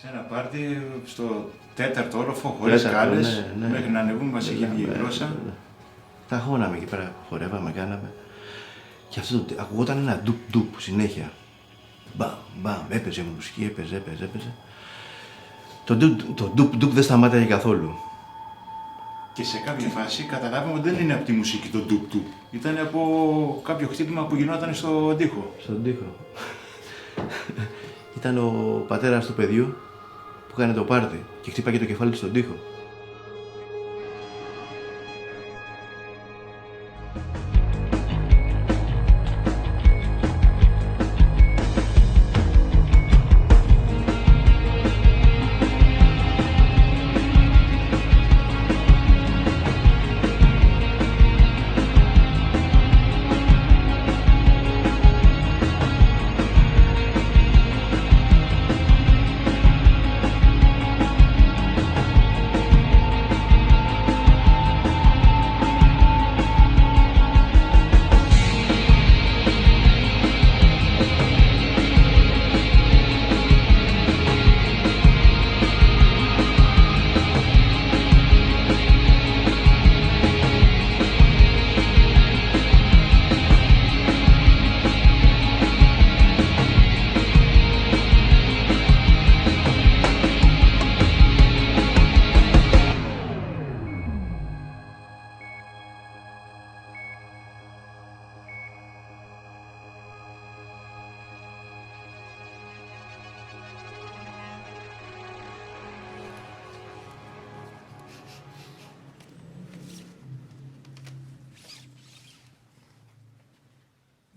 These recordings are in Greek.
Σε ένα πάρτι, στο τέταρτο όροφο, χωρίς σκάλες, μέχρι να ανεβούμε μας είχε βγει η γλώσσα. Τα χώναμε εκεί πέρα, χορεύαμε, κάναμε. Και αυτό ακουγόταν ένα ντουπ συνέχεια. Μπαμ, μπαμ, έπαιζε μουσική, έπαιζε. Το ντουπ δεν σταμάταγε καθόλου. Και σε κάποια φάση καταλάβαμε ότι δεν είναι από τη μουσική το ντουπ. Ήταν από κάποιο χτύπημα που γινόταν στον τοίχο. Στον τοίχο. Ήταν ο πατέρας του παιδιού που έκανε το πάρτι και χτύπαγε το κεφάλι του στον τοίχο.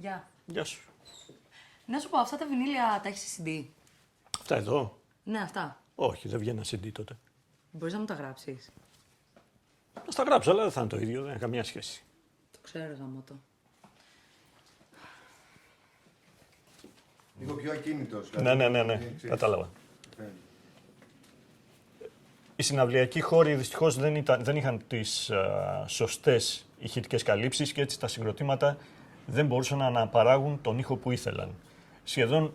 Γεια. Γεια σου. Να σου πω, αυτά τα βινίλια τα έχεις CD? Αυτά εδώ? Ναι, αυτά. Όχι, δεν βγαίνει CD τότε. Μπορείς να μου τα γράψεις? Να στα γράψω, αλλά δεν θα είναι το ίδιο, δεν έχει καμία σχέση. Το ξέρω, γαμώτο. Λίγο πιο ακίνητος. Ναι, κατάλαβα. Οι συναυλιακοί χώροι δυστυχώς δεν είχαν τις σωστές ηχητικές καλύψεις και έτσι τα συγκροτήματα δεν μπορούσαν να αναπαράγουν τον ήχο που ήθελαν. Σχεδόν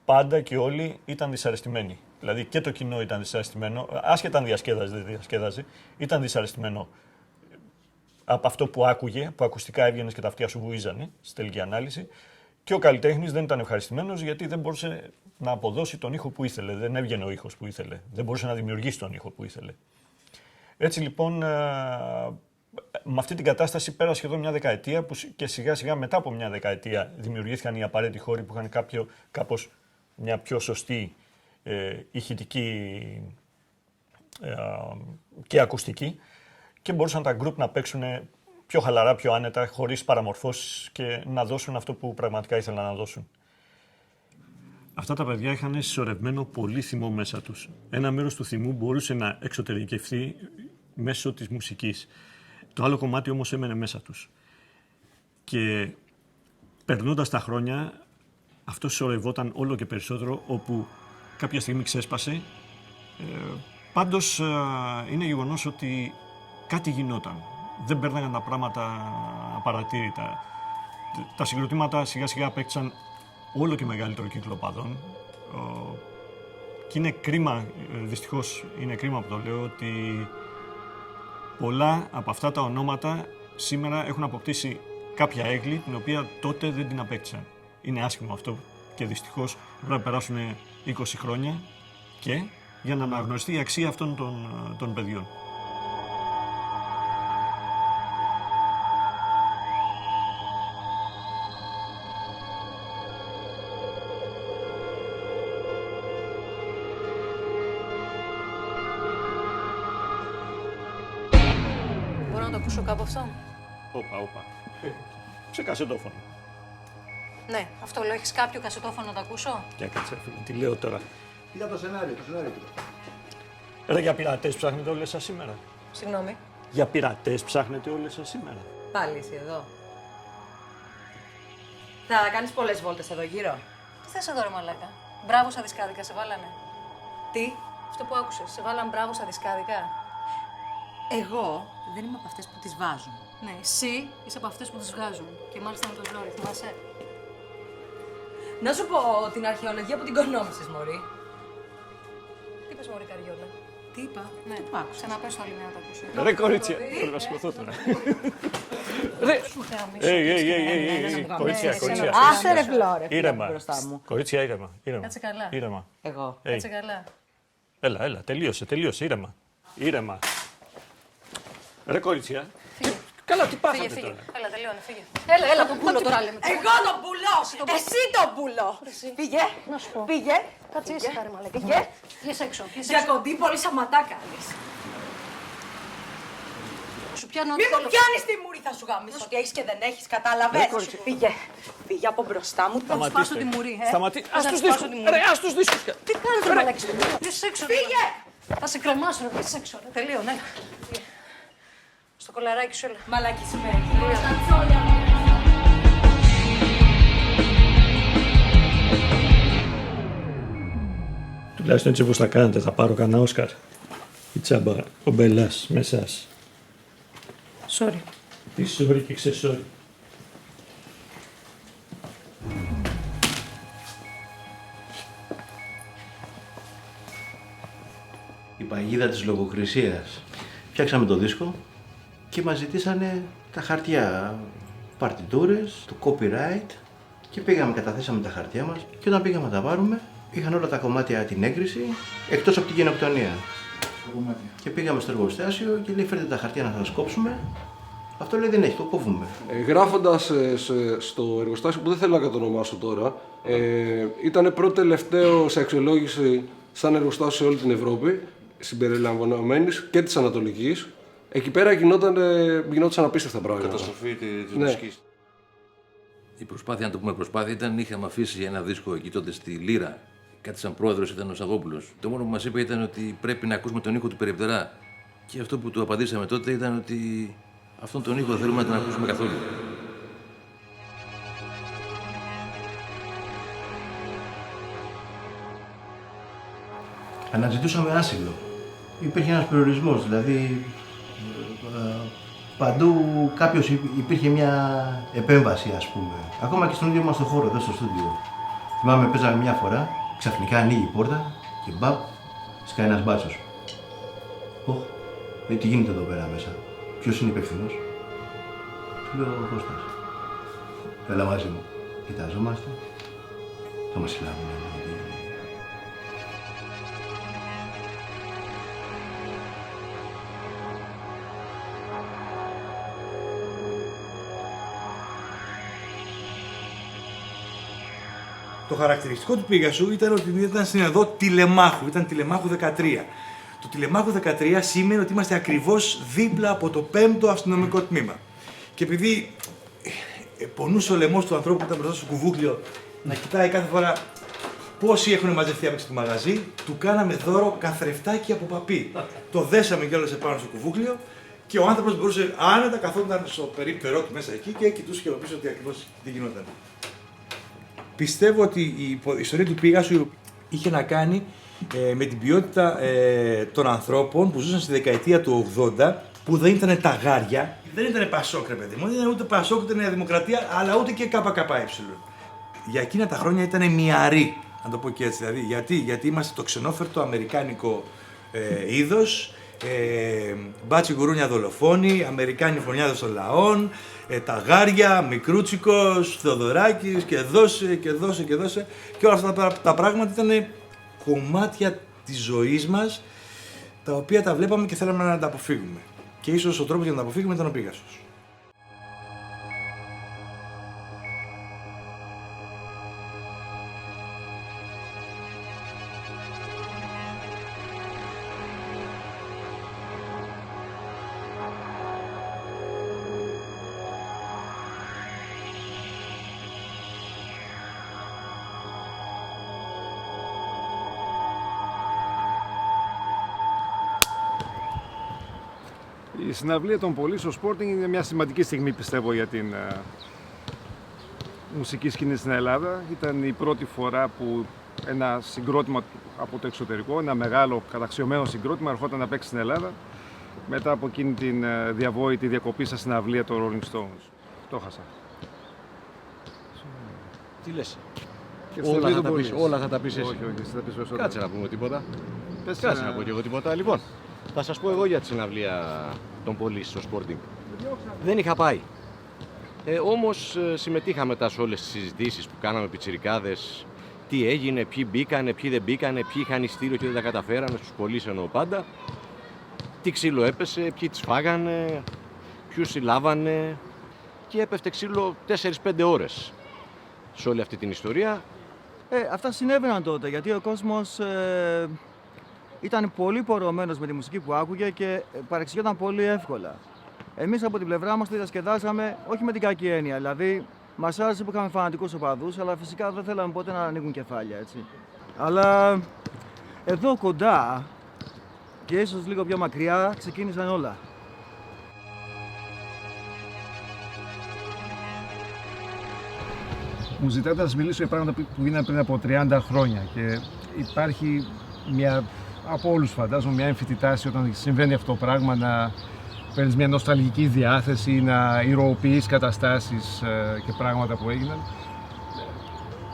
πάντα και όλοι ήταν δυσαρεστημένοι. Δηλαδή και το κοινό ήταν δυσαρεστημένο, άσχετα αν διασκέδαζε, δεν διασκέδαζε, ήταν δυσαρεστημένο από αυτό που άκουγε, που ακουστικά έβγαινες και τα αυτιά σου βουίζανε στη τελική ανάλυση. Και ο καλλιτέχνης δεν ήταν ευχαριστημένος γιατί δεν μπορούσε να αποδώσει τον ήχο που ήθελε. Δεν έβγαινε ο ήχος που ήθελε. Δεν μπορούσε να δημιουργήσει τον ήχο που ήθελε. Έτσι λοιπόν, με αυτή την κατάσταση πέρασε σχεδόν μια δεκαετία που και σιγά σιγά μετά από μια δεκαετία δημιουργήθηκαν οι απαραίτητοι χώροι που είχαν κάπως μια πιο σωστή ηχητική και ακουστική και μπορούσαν τα γκρουπ να παίξουν πιο χαλαρά, πιο άνετα, χωρίς παραμορφώσεις και να δώσουν αυτό που πραγματικά ήθελαν να δώσουν. Αυτά τα παιδιά είχαν συσσωρευμένο πολύ θυμό μέσα τους. Ένα μέρος του θυμού μπορούσε να εξωτερικευθεί μέσω της μουσικής. Το άλλο κομμάτι όμως έμενε μέσα τους. Και περνώντας τα χρόνια, αυτό συσσωρευόταν όλο και περισσότερο, όπου κάποια στιγμή ξέσπασε. Πάντως είναι γεγονός ότι κάτι γινόταν. Δεν παίρναγαν τα πράγματα απαρατήρητα. Τα συγκροτήματα σιγά σιγά απέκτησαν όλο και μεγαλύτερο κύκλο οπαδών. Και είναι κρίμα, δυστυχώς είναι κρίμα που το λέω, ότι πολλά από αυτά τα ονόματα σήμερα έχουν αποκτήσει κάποια έγκλη την οποία τότε δεν την απέκτησαν. Είναι άσχημο αυτό και δυστυχώς πρέπει να περάσουν 20 χρόνια και για να αναγνωριστεί η αξία αυτών των παιδιών. Μπορώ να το ακούσω κάπου αυτό? Όπα. Σε κασετόφωνο. Ναι, αυτό λέω. Έχεις κάποιο κασετόφωνο να το ακούσω? Για κάτσε, φίλε, τι λέω τώρα. Κοίτα το σενάριο του. Ρε, για πειρατές ψάχνετε όλες σας σήμερα. Συγγνώμη. Για πειρατές ψάχνετε όλες σας σήμερα. Πάλι εσύ εδώ. Θα κάνεις πολλές βόλτες εδώ γύρω? Τι θες εδώ, ρε μαλάκα? Μπράβο στα δισκάδικα, σε βάλανε? Τι? Αυτό που άκουσες, σε βάλαν μπράβο στα δισκάδικα? Εγώ δεν είμαι από αυτές που τις βάζουν. Ναι, εσύ είσαι από αυτές που τις βγάζουν. Και μάλιστα με το ζόρι, θυμάσαι? Να σου πω την αρχαιολογία που την κονόμησες, μωρή. πες μωρή καριόλα. Τι είπα, ναι. Τι άκουσες? Ξαναπες το άλλη μια να το ακούσω. Ρε κορίτσια, πρέπει να σηκωθώ τώρα. Ρε, κορίτσια, κορίτσια. Άσε ρε φλόρε, Ήρεμα. μπροστά μου. Κορίτσια, ήρεμα. Κάτσε καλά. Ήρεμα. Εγώ. Κάτσε καλά. Έλα, τελείωσε, ήρεμα. Ήρεμα. Ρε κορίτσια. Καλά, τι πάθατε Φύγε. τώρα. Έλα, τελειώνει, φύγε. Έλα, το πουλό τώρα λέμε. Εγώ τον πουλώ! Εσύ τον πουλώ! Πήγε! Να σου πω. Πήγε! Κάτσε, είσαι χάρη μαλακά. Πήγε! Βγες έξω. Για κοντή πολύ σαματά κάνεις. Σου πιάνω Μη το μου πιάνεις τη μούρη, θα σου γαμίσω ότι έχεις και δεν έχεις, κατάλαβες. Πήγε! Πήγε από μπροστά μου. Θα σου σπάσω τη μουρή, Ας τους δίσκους. Ρε, ας τους δίσκους. Τι κάνεις ρε μαλακή. Βγες έξω. Φύγε! Θα σε κρεμάσω ρε, βγες έξω. Τελείω, ναι. Στο κολαράκι σου, έλα. Μαλακή σου Τουλάχιστον έτσι όπως τα κάνετε, θα πάρω κανένα Όσκαρ. Η τσάμπα, ο Μπελάς, με εσάς. Sorry. Τι sorry και ξεσόρι. Η παγίδα της λογοκρισίας. Φτιάξαμε το δίσκο και μας ζητήσανε τα χαρτιά, παρτιτούρες, το copyright και πήγαμε, καταθέσαμε τα χαρτιά μας και όταν πήγαμε να τα πάρουμε είχαν όλα τα κομμάτια την έγκριση εκτός από την γενοκτονία. Και πήγαμε στο εργοστάσιο και λέει φέρτε τα χαρτιά να σας κόψουμε. Αυτό λέει δεν έχει, το κόβουμε. Γράφοντας στο εργοστάσιο που δεν θέλω να κατονομάσω τώρα, ήταν πρώτο τελευταίο σε αξιολόγηση σαν εργοστάσιο σε όλη την Ευρώπη, συμπεριλαμβανομένης και της Ανατολικής. Εκεί πέρα γινόντουσαν απίστευτα πράγματα. Καταστροφή της Ναι. μουσικής. Η προσπάθεια, αν το πούμε προσπάθεια, ήταν είχαμε αφήσει ένα δίσκο εκεί τότε στη Λύρα. Κάτι σαν πρόεδρος ήταν ο Σαββόπουλος. Το μόνο που μας είπε ήταν ότι πρέπει να ακούσουμε τον ήχο του Περιπτερά. Και αυτό που του απαντήσαμε τότε ήταν ότι αυτόν τον ήχο δεν θέλουμε να τον ακούσουμε καθόλου. Αναζητούσαμε άσυλο. Υπήρχε ένας περιορισμός, δηλαδή παντού υπήρχε μια επέμβαση, ας πούμε. Ακόμα και στον ίδιο μας το χώρο, εδώ στο στούντιο. Θυμάμαι, παίζαμε μια φορά, ξαφνικά ανοίγει η πόρτα και μπαπ, σκάει ένας μπάτσος. Οχ, τι γίνεται εδώ πέρα μέσα, ποιος είναι υπεύθυνος. Του λέω ο Κώστας. Έλα μαζί μου. Κοιταζόμαστε, θα μας συλλάβουν. Το χαρακτηριστικό του Πίγασου ήταν ότι ήταν στην οδό Τηλεμάχου, ήταν Τηλεμάχου 13. Το Τηλεμάχου 13 σήμαινε ότι είμαστε ακριβώς δίπλα από το 5ο αστυνομικό τμήμα. Και επειδή πονούσε ο λαιμός του ανθρώπου που ήταν μπροστά στο κουβούκλιο να κοιτάει κάθε φορά πόσοι έχουν μαζευτεί άμεσα στο μαγαζί, του κάναμε δώρο καθρεφτάκι από παπί. Το δέσαμε κιόλας επάνω στο κουβούκλιο και ο άνθρωπος μπορούσε άνετα, καθόταν στο περίπτερό του μέσα εκεί και κοιτούσε και από πίσω ότι ακριβώς τι γινόταν. Πιστεύω ότι η ιστορία του Πίγασου είχε να κάνει με την ποιότητα των ανθρώπων που ζούσαν στη δεκαετία του 80, που δεν ήταν ταγάρια, δεν ήταν Πασόκ, ρε παιδί μου, δεν ήταν ούτε Πασόκ ούτε Νέα Δημοκρατία, αλλά ούτε και ΚΚΕ. Για εκείνα τα χρόνια ήταν μυαροί, να το πω και έτσι. Δηλαδή, γιατί είμαστε το ξενόφερτο αμερικάνικο είδος, μπάτσι γουρούνια δολοφόνοι, Αμερικάνοι φωνιάδες των λαών, ταγάρια, Μικρούτσικος, Θεοδωράκης και δώσε και δώσε και δώσε. Και όλα αυτά τα πράγματα ήταν κομμάτια της ζωής μας, τα οποία τα βλέπαμε και θέλαμε να τα αποφύγουμε. Και ίσως ο τρόπος για να τα αποφύγουμε ήταν ο Πίγασος. Η συναυλία των Πολύ στο Sporting είναι μια σημαντική στιγμή, πιστεύω, για την μουσική σκηνή στην Ελλάδα. Ήταν η πρώτη φορά που ένα συγκρότημα από το εξωτερικό, ένα μεγάλο καταξιωμένο συγκρότημα, ερχόταν να παίξει στην Ελλάδα μετά από εκείνη την διαβόητη διακοπή στα συναυλία των Rolling Stones. Το χάσα. Τι λες? Και Όλα θα τα πεις εσύ. Όχι, εσύ θα πεις περισσότερο. Κάτσε να πούμε τίποτα. Κάτσε να πω και εγώ τίποτα. Λοιπόν, θα σας πω εγώ για τη συναυλία των Police στο Sporting. Δεν είχα πάει. Όμως συμμετείχα μετά σε όλες τις συζητήσεις που κάναμε πιτσιρικάδες. Τι έγινε, ποιοι μπήκανε, ποιοι δεν μπήκανε, ποιοι είχαν ειστήριο και δεν τα καταφέρανε, στους Police εννοώ πάντα. Τι ξύλο έπεσε, ποιοι τις φάγανε, ποιους συλλάβανε. Και έπεφτε ξύλο 4-5 ώρες σε όλη αυτή την ιστορία. Αυτά συνέβαιναν τότε, γιατί ο κόσμος ήταν πολύ πορωμένος με τη μουσική που άκουγε και παρεξηγιόταν πολύ εύκολα. Εμείς από την πλευρά μας το διασκεδάσαμε, όχι με την κακή έννοια, δηλαδή μας άρεσε που είχαμε φανατικούς οπαδούς, αλλά φυσικά δεν θέλαμε ποτέ να ανοίγουν κεφάλια, έτσι. Αλλά εδώ κοντά και ίσως λίγο πιο μακριά ξεκίνησαν όλα. Μου ζητάτε να σας μιλήσω για πράγματα που γίνανε πριν από 30 χρόνια και υπάρχει μια, από όλους φαντάζομαι, μια έμφυτη τάση όταν συμβαίνει αυτό το πράγμα να παίρνεις μια νοσταλγική διάθεση, να ηρωοποιείς καταστάσεις και πράγματα που έγιναν.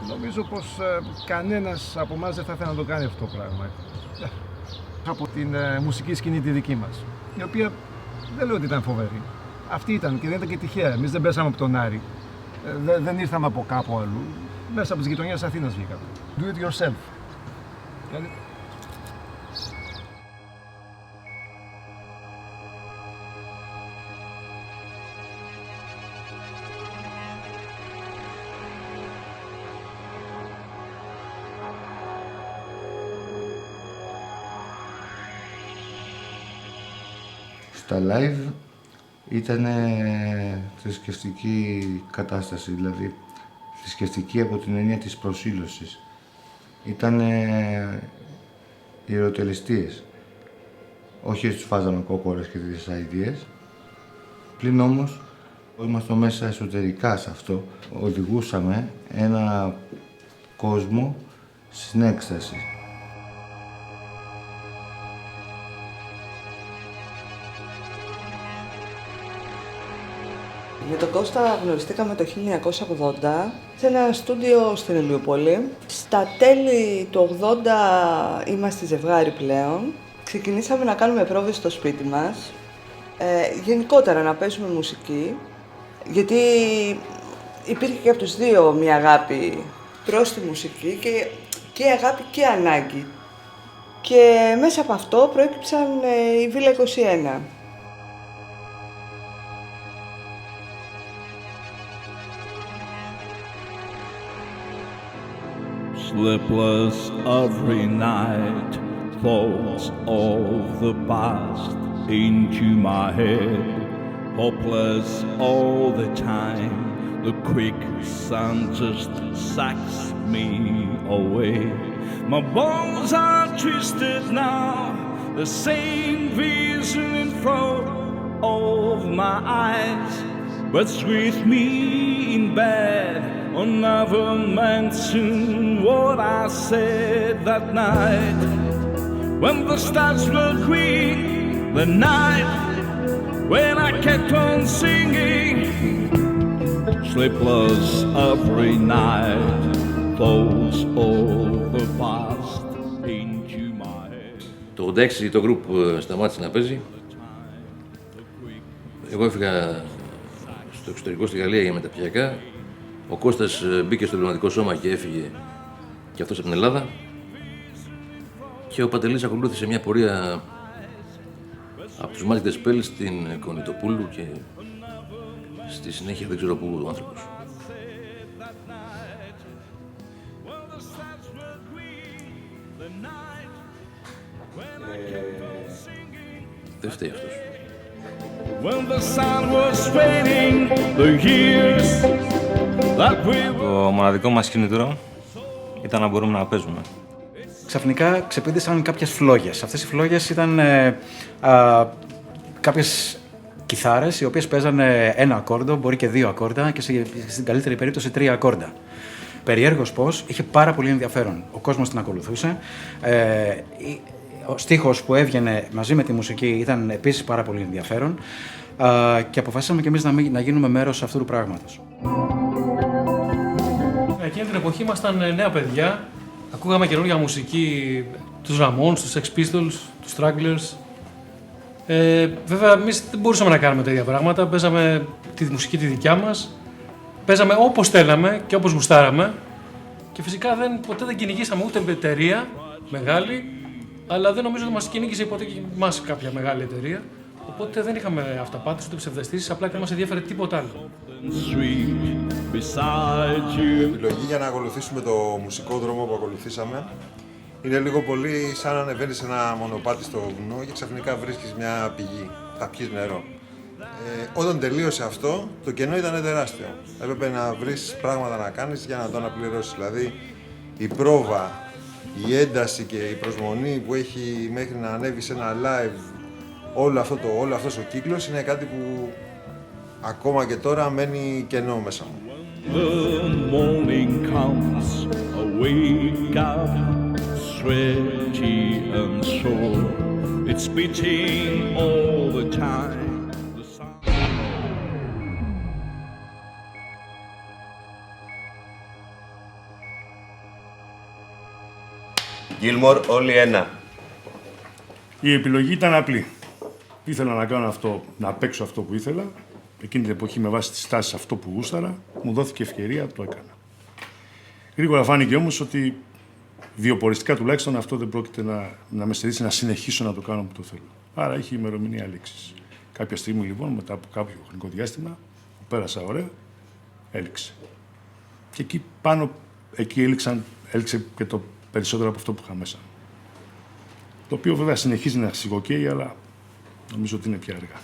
Νομίζω πως κανένας από εμάς δεν θα ήθελε να το κάνει αυτό το πράγμα. Από την μουσική σκηνή τη δική μας, η οποία δεν λέω ότι ήταν φοβερή. Αυτή ήταν και δεν ήταν και τυχαία. Εμείς δεν πέσαμε από τον Άρη. Δεν ήρθαμε από κάπου αλλού. Μέσα από τις γειτονιές της Αθήνας βγήκαμε. Do it yourself. Στα live ήταν θρησκευτική κατάσταση, δηλαδή θρησκευτική από την έννοια της προσήλωσης. Ήταν ιεροτελεστίες. Όχι ότι τους φάζαμε κόκορες και τέτοιες αηδίες. Πλην όμως, ήμασταν μέσα εσωτερικά σε αυτό. Οδηγούσαμε ένα κόσμο στην έκσταση. Με τον Κώστα γνωριστήκαμε το 1980 σε ένα στούντιο στην Ηλιούπολη. Στα τέλη του 80 είμαστε ζευγάρι πλέον. Ξεκινήσαμε να κάνουμε πρόβες στο σπίτι μας. Γενικότερα να παίζουμε μουσική, γιατί υπήρχε και από τους δύο μια αγάπη προς τη μουσική και αγάπη και ανάγκη. Και μέσα από αυτό προέκυψαν η Βίλα 21. Sleepless every night, thoughts of the past into my head. Hopeless all the time, the quick sun just sucks me away. My bones are twisted now, the same vision in front of my eyes. What's with me in bed? Or never mention what I said that night. When the stars were green, the night when I kept on singing. Sleepless every night, thoughts of the past into my head. Το 86 το γκρουπ σταμάτησε να παίζει. Εγώ έφυγα στο εξωτερικό στη Γαλλία για μεταπτυχιακά. Ο Κώστας μπήκε στο διπλωματικό σώμα και έφυγε και αυτός από την Ελλάδα. Και ο Παντελής ακολούθησε μια πορεία από τους Μάλτες Πέλ στην Κονιτοπούλου και στη συνέχεια δεν ξέρω πού ο άνθρωπος. Δεν φταίει αυτός. Το μοναδικό μας κινητήρο ήταν να μπορούμε να παίζουμε. Ξαφνικά ξεπήδησαν κάποιες φλόγες. Αυτές οι φλόγες ήταν κάποιες κιθάρες οι οποίες παίζανε ένα ακόρντο, μπορεί και δύο ακόρντα και στην καλύτερη περίπτωση 3 ακόρντα. Περιέργως πως είχε πάρα πολύ ενδιαφέρον. Ο κόσμος την ακολουθούσε. Ο στίχος που έβγαινε μαζί με τη μουσική ήταν επίσης πάρα πολύ ενδιαφέρον και αποφασίσαμε κι εμείς να γίνουμε μέρος αυτού του πράγματος. Εκείνη την εποχή ήμασταν νέα παιδιά, ακούγαμε καινούργια μουσική τους Ramones, τους Sex Pistols, τους Stranglers. Βέβαια, εμείς δεν μπορούσαμε να κάνουμε τέτοια πράγματα. Παίζαμε τη μουσική τη δικιά μας. Παίζαμε όπως θέλαμε και όπως γουστάραμε. Και φυσικά ποτέ δεν κυνηγήσαμε ούτε εταιρεία μεγάλη, αλλά δεν νομίζω ότι μας κυνήγησε ποτέ και εμάς κάποια μεγάλη εταιρεία. Οπότε δεν είχαμε αυταπάτες ούτε ψευδαισθήσεις, απλά και δεν μας ενδιαφέρε τίποτα άλλο. Η επιλογή για να ακολουθήσουμε το μουσικό δρόμο που ακολουθήσαμε είναι λίγο πολύ σαν να ανεβαίνεις σε ένα μονοπάτι στο βουνό και ξαφνικά βρίσκεις μια πηγή, θα πιεις νερό. Όταν τελείωσε αυτό, το κενό ήταν τεράστιο. Έπρεπε να βρεις πράγματα να κάνεις για να το αναπληρώσεις. Δηλαδή, η πρόβα, η ένταση και η προσμονή που έχει μέχρι να ανέβει σε ένα live, όλο αυτός ο κύκλος είναι κάτι που ακόμα και τώρα μένει κενό μέσα μου. The morning comes, I wake up, sweaty and sore. It's beating all the time. Gilmore, όλοι ένα. Η επιλογή ήταν απλή. Ήθελα να κάνω αυτό, να παίξω αυτό που ήθελα. Εκείνη την εποχή, με βάση τις τάσεις αυτό που γούσταρα, μου δόθηκε ευκαιρία, το έκανα. Γρήγορα φάνηκε όμως ότι βιοποριστικά τουλάχιστον αυτό δεν πρόκειται να με στερήσει να συνεχίσω να το κάνω που το θέλω. Άρα είχε ημερομηνία λήξης. Κάποια στιγμή λοιπόν, μετά από κάποιο χρονικό διάστημα, που πέρασα ωραία, έληξε. Και εκεί πάνω, εκεί έληξε και το περισσότερο από αυτό που είχα μέσα. Το οποίο βέβαια συνεχίζει να σιγοκαίει, αλλά νομίζω ότι είναι πια αργά.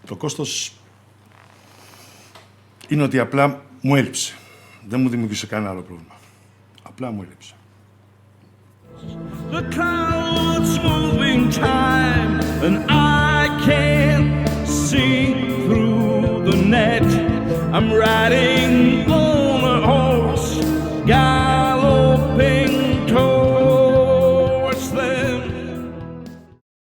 Το κόστος είναι ότι απλά μου έλειψε. Δεν μου δημιουργήσε κανένα άλλο πρόβλημα. Απλά μου έλειψε. The clouds moving time and I can't see through the net. I'm riding